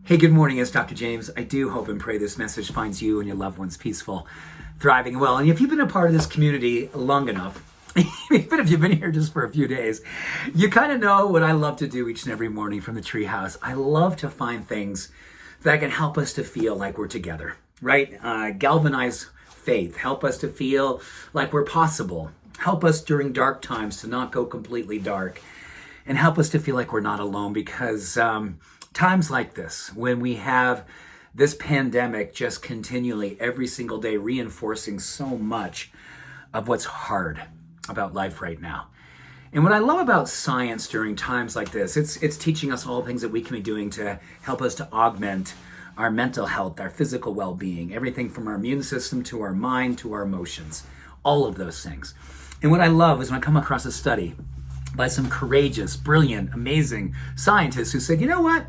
Hey, good morning. It's Dr. James. I do hope and pray this message finds you and your loved ones peaceful, thriving, and well. And if you've been a part of this community long enough, even if you've been here just for a few days, you kind of know what I love to do each and every morning from the treehouse. I love to find things that can help us to feel like we're together, right? Galvanize faith, help us to feel like we're possible, help us during dark times to not go completely dark, and help us to feel like we're not alone, because times like this, when we have this pandemic just continually every single day reinforcing so much of what's hard about life right now. And what I love about science during times like this, it's teaching us all the things that we can be doing to help us to augment our mental health, our physical well-being, everything from our immune system to our mind to our emotions, all of those things. And what I love is when I come across a study by some courageous, brilliant, amazing scientists who said, you know what?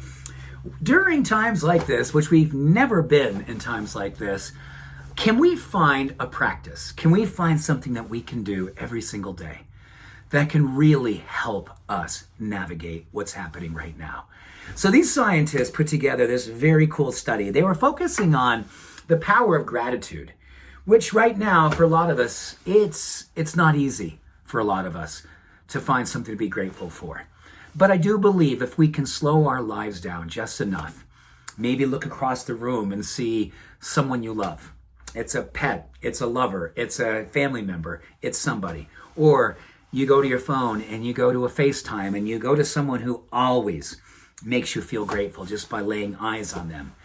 During times like this, which we've never been in times like this, can we find a practice? Can we find something that we can do every single day that can really help us navigate what's happening right now? So these scientists put together this very cool study. They were focusing on the power of gratitude, which right now, for a lot of us, it's not easy for a lot of us to find something to be grateful for. But I do believe if we can slow our lives down just enough, maybe look across the room and see someone you love. It's a pet, it's a lover, it's a family member, it's somebody. Or you go to your phone and you go to a FaceTime and you go to someone who always makes you feel grateful just by laying eyes on them.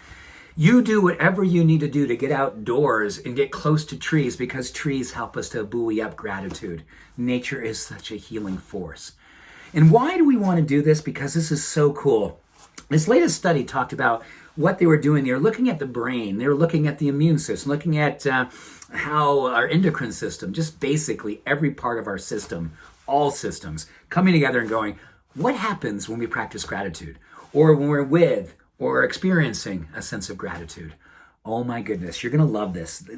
You do whatever you need to do to get outdoors and get close to trees, because trees help us to buoy up gratitude. Nature is such a healing force. And why do we want to do this? Because this is so cool. This latest study talked about what they were doing. They were looking at the brain. They were looking at the immune system, looking at how our endocrine system, just basically every part of our system, all systems, coming together and going, what happens when we practice gratitude? Or when we're with or experiencing a sense of gratitude? Oh my goodness, you're going to love this.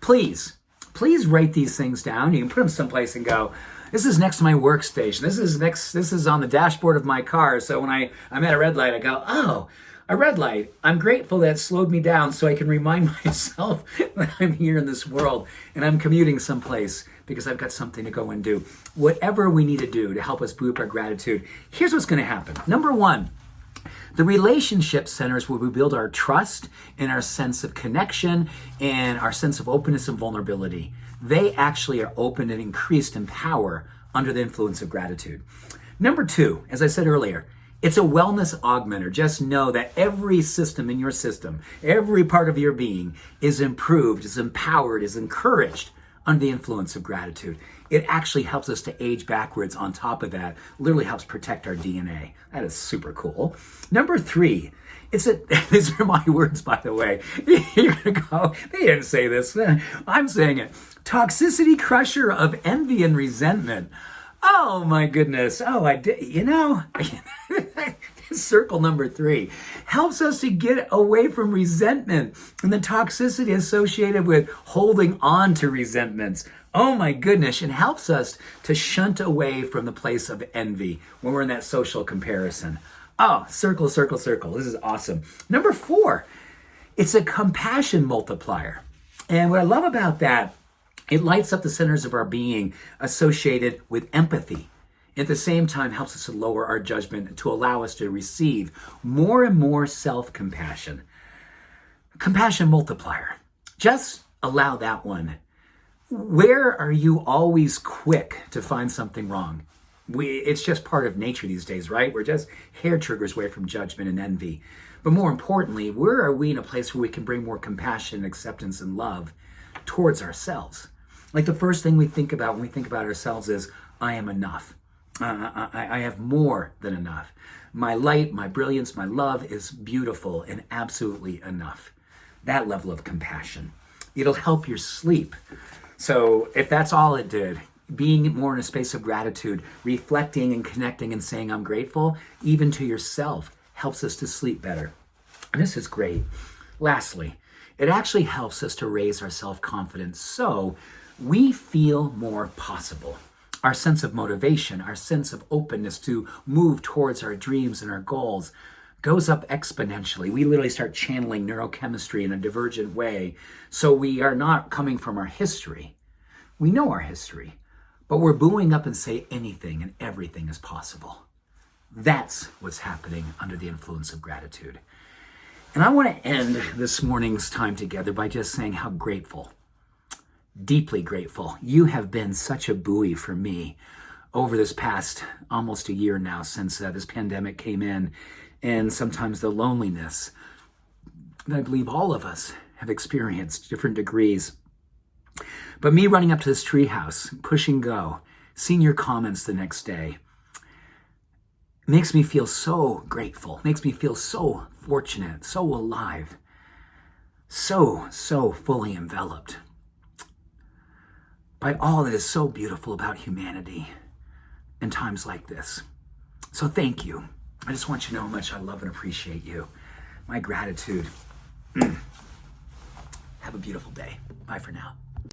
Please write these things down. You can put them someplace and go, this is next to my workstation. This is on the dashboard of my car. So when I'm at a red light, I go, oh, a red light. I'm grateful that it slowed me down so I can remind myself that I'm here in this world and I'm commuting someplace because I've got something to go and do. Whatever we need to do to help us boost our gratitude, here's what's going to happen. Number one, the relationship centers where we build our trust and our sense of connection and our sense of openness and vulnerability. They actually are opened and increased in power under the influence of gratitude. Number two, as I said earlier, it's a wellness augmenter. Just know that every system in your system, every part of your being is improved, is empowered, is encouraged under the influence of gratitude. It actually helps us to age backwards. On top of that, literally helps protect our DNA. That is super cool. Number three, these are my words, by the way. You're gonna go, they didn't say this. I'm saying it. Toxicity crusher of envy and resentment. Oh my goodness. Oh, I did, circle number three helps us to get away from resentment and the toxicity associated with holding on to resentments. Oh my goodness. It helps us to shunt away from the place of envy when we're in that social comparison. Oh, circle, circle, circle. This is awesome. Number four, it's a compassion multiplier. And what I love about that, it lights up the centers of our being associated with empathy. At the same time, helps us to lower our judgment to allow us to receive more and more self-compassion. Compassion multiplier. Just allow that one. Where are you always quick to find something wrong? It's just part of nature these days, right? We're just hair triggers away from judgment and envy. But more importantly, where are we in a place where we can bring more compassion, acceptance, and love towards ourselves? Like the first thing we think about when we think about ourselves is, I am enough. I have more than enough. My light, my brilliance, my love is beautiful and absolutely enough. That level of compassion. It'll help your sleep. So if that's all it did, being more in a space of gratitude, reflecting and connecting and saying I'm grateful, even to yourself, helps us to sleep better. And this is great. Lastly, it actually helps us to raise our self-confidence so we feel more possible. Our sense of motivation, our sense of openness to move towards our dreams and our goals goes up exponentially. We literally start channeling neurochemistry in a divergent way. So we are not coming from our history. We know our history, but we're buoying up and say anything and everything is possible. That's what's happening under the influence of gratitude. And I want to end this morning's time together by just saying how grateful, deeply grateful, you have been such a buoy for me over this past almost a year now since this pandemic came in, and sometimes the loneliness that I believe all of us have experienced, different degrees. But me running up to this treehouse, pushing go, seeing your comments the next day, makes me feel so grateful, makes me feel so fortunate, so alive, so fully enveloped by all that is so beautiful about humanity in times like this. So thank you. I just want you to know how much I love and appreciate you. My gratitude. Have a beautiful day. Bye for now.